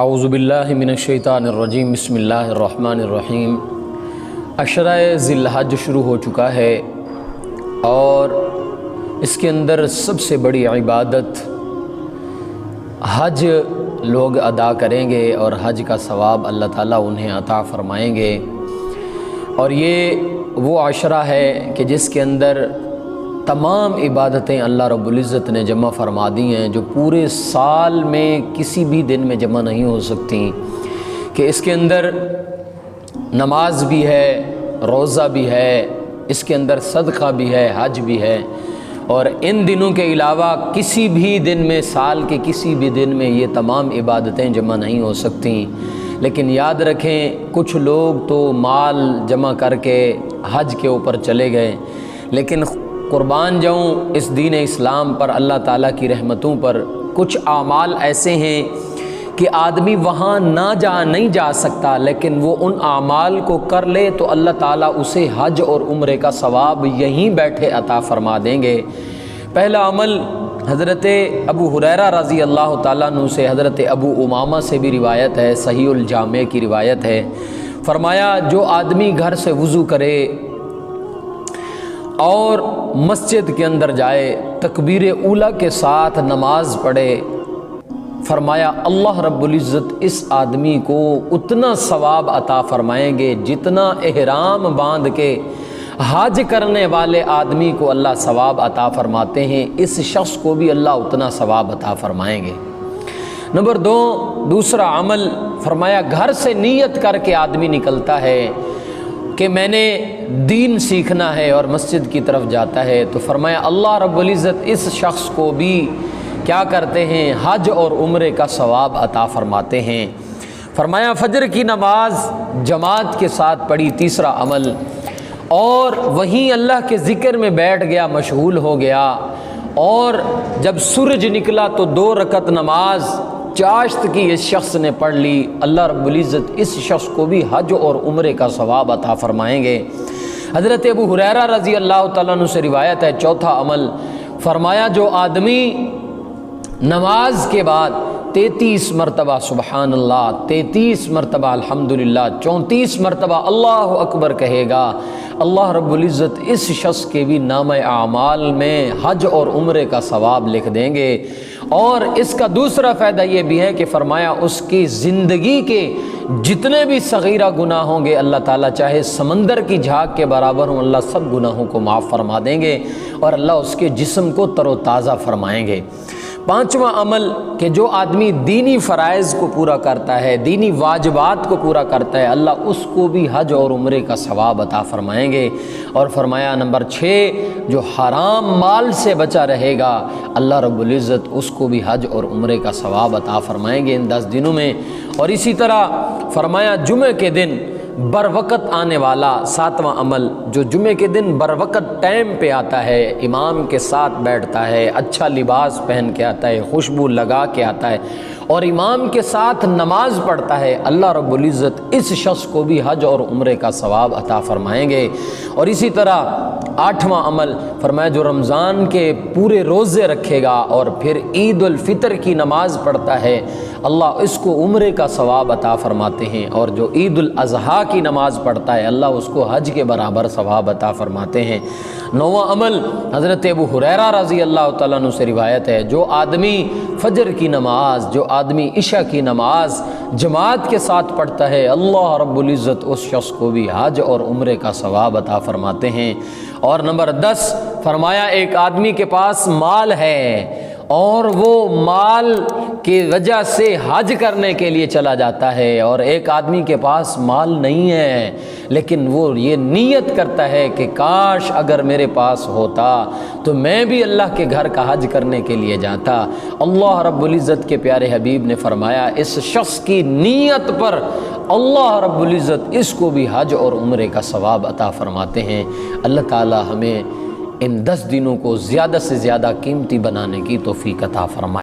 اعوذ باللہ من الشیطان الرجیم بسم اللہ الرحمن الرحیم۔ عشرہ ذی الحج شروع ہو چکا ہے اور اس کے اندر سب سے بڑی عبادت حج لوگ ادا کریں گے اور حج کا ثواب اللہ تعالیٰ انہیں عطا فرمائیں گے۔ اور یہ وہ عشرہ ہے کہ جس کے اندر تمام عبادتیں اللہ رب العزت نے جمع فرما دی ہیں، جو پورے سال میں کسی بھی دن میں جمع نہیں ہو سکتی، کہ اس کے اندر نماز بھی ہے، روزہ بھی ہے، اس کے اندر صدقہ بھی ہے، حج بھی ہے، اور ان دنوں کے علاوہ کسی بھی دن میں، سال کے کسی بھی دن میں یہ تمام عبادتیں جمع نہیں ہو سکتی۔ لیکن یاد رکھیں، کچھ لوگ تو مال جمع کر کے حج کے اوپر چلے گئے، لیکن قربان جاؤں اس دین اسلام پر، اللہ تعالیٰ کی رحمتوں پر کچھ اعمال ایسے ہیں کہ آدمی وہاں نہیں جا سکتا، لیکن وہ ان اعمال کو کر لے تو اللہ تعالیٰ اسے حج اور عمرے کا ثواب یہیں بیٹھے عطا فرما دیں گے۔ پہلا عمل حضرت ابو ہریرہ رضی اللہ تعالیٰ عنہ سے، حضرت ابو امامہ سے بھی روایت ہے، صحیح الجامع کی روایت ہے، فرمایا جو آدمی گھر سے وضو کرے اور مسجد کے اندر جائے، تکبیر اولیٰ کے ساتھ نماز پڑھے، فرمایا اللہ رب العزت اس آدمی کو اتنا ثواب عطا فرمائیں گے جتنا احرام باندھ کے حج کرنے والے آدمی کو اللہ ثواب عطا فرماتے ہیں، اس شخص کو بھی اللہ اتنا ثواب عطا فرمائیں گے۔ نمبر دوسرا عمل فرمایا گھر سے نیت کر کے آدمی نکلتا ہے کہ میں نے دین سیکھنا ہے اور مسجد کی طرف جاتا ہے، تو فرمایا اللہ رب العزت اس شخص کو بھی کیا کرتے ہیں، حج اور عمرے کا ثواب عطا فرماتے ہیں۔ فرمایا فجر کی نماز جماعت کے ساتھ پڑھی، تیسرا عمل، اور وہیں اللہ کے ذکر میں بیٹھ گیا، مشغول ہو گیا، اور جب سورج نکلا تو 2 رکعت نماز چاشت کی اس شخص نے پڑھ لی، اللہ رب العزت اس شخص کو بھی حج اور عمرے کا ثواب عطا فرمائیں گے۔ حضرت ابو ہریرہ رضی اللہ تعالیٰ عنہ سے روایت ہے، چوتھا عمل، فرمایا جو آدمی نماز کے بعد 33 مرتبہ سبحان اللہ، 33 مرتبہ الحمدللہ، 34 مرتبہ اللہ اکبر کہے گا، اللہ رب العزت اس شخص کے بھی نامہ اعمال میں حج اور عمرے کا ثواب لکھ دیں گے۔ اور اس کا دوسرا فائدہ یہ بھی ہے کہ فرمایا اس کی زندگی کے جتنے بھی صغیرہ گناہ ہوں گے، اللہ تعالیٰ چاہے سمندر کی جھاگ کے برابر ہوں، اللہ سب گناہوں کو معاف فرما دیں گے اور اللہ اس کے جسم کو تر و تازہ فرمائیں گے۔ پانچواں عمل کہ جو آدمی دینی فرائض کو پورا کرتا ہے، دینی واجبات کو پورا کرتا ہے، اللہ اس کو بھی حج اور عمرے کا ثواب عطا فرمائیں گے۔ اور فرمایا نمبر 6 جو حرام مال سے بچا رہے گا، اللہ رب العزت اس کو بھی حج اور عمرے کا ثواب عطا فرمائیں گے ان 10 دنوں میں۔ اور اسی طرح فرمایا جمعہ کے دن بر وقت آنے والا 7واں عمل، جو جمعے کے دن بر وقت ٹائم پہ آتا ہے، امام کے ساتھ بیٹھتا ہے، اچھا لباس پہن کے آتا ہے، خوشبو لگا کے آتا ہے اور امام کے ساتھ نماز پڑھتا ہے، اللہ رب العزت اس شخص کو بھی حج اور عمرے کا ثواب عطا فرمائیں گے۔ اور اسی طرح 8واں عمل فرمایا جو رمضان کے پورے روزے رکھے گا اور پھر عید الفطر کی نماز پڑھتا ہے، اللہ اس کو عمرے کا ثواب عطا فرماتے ہیں، اور جو عید الاضحیٰ کی نماز پڑھتا ہے اللہ اس کو حج کے برابر ثواب عطا فرماتے ہیں۔ 9واں عمل حضرت ابو ہریرہ رضی اللہ تعالیٰ عنہ سے روایت ہے، جو آدمی فجر کی نماز، جو آدمی عشاء کی نماز جماعت کے ساتھ پڑھتا ہے، اللہ رب العزت اس شخص کو بھی حج اور عمرے کا ثواب عطا فرماتے ہیں۔ اور نمبر 10 فرمایا ایک آدمی کے پاس مال ہے اور وہ مال کی وجہ سے حج کرنے کے لیے چلا جاتا ہے، اور ایک آدمی کے پاس مال نہیں ہے لیکن وہ یہ نیت کرتا ہے کہ کاش اگر میرے پاس ہوتا تو میں بھی اللہ کے گھر کا حج کرنے کے لیے جاتا، اللہ رب العزت کے پیارے حبیب نے فرمایا اس شخص کی نیت پر اللہ رب العزت اس کو بھی حج اور عمرے کا ثواب عطا فرماتے ہیں۔ اللہ تعالی ہمیں ان 10 دنوں کو زیادہ سے زیادہ قیمتی بنانے کی توفیق عطا فرمائے۔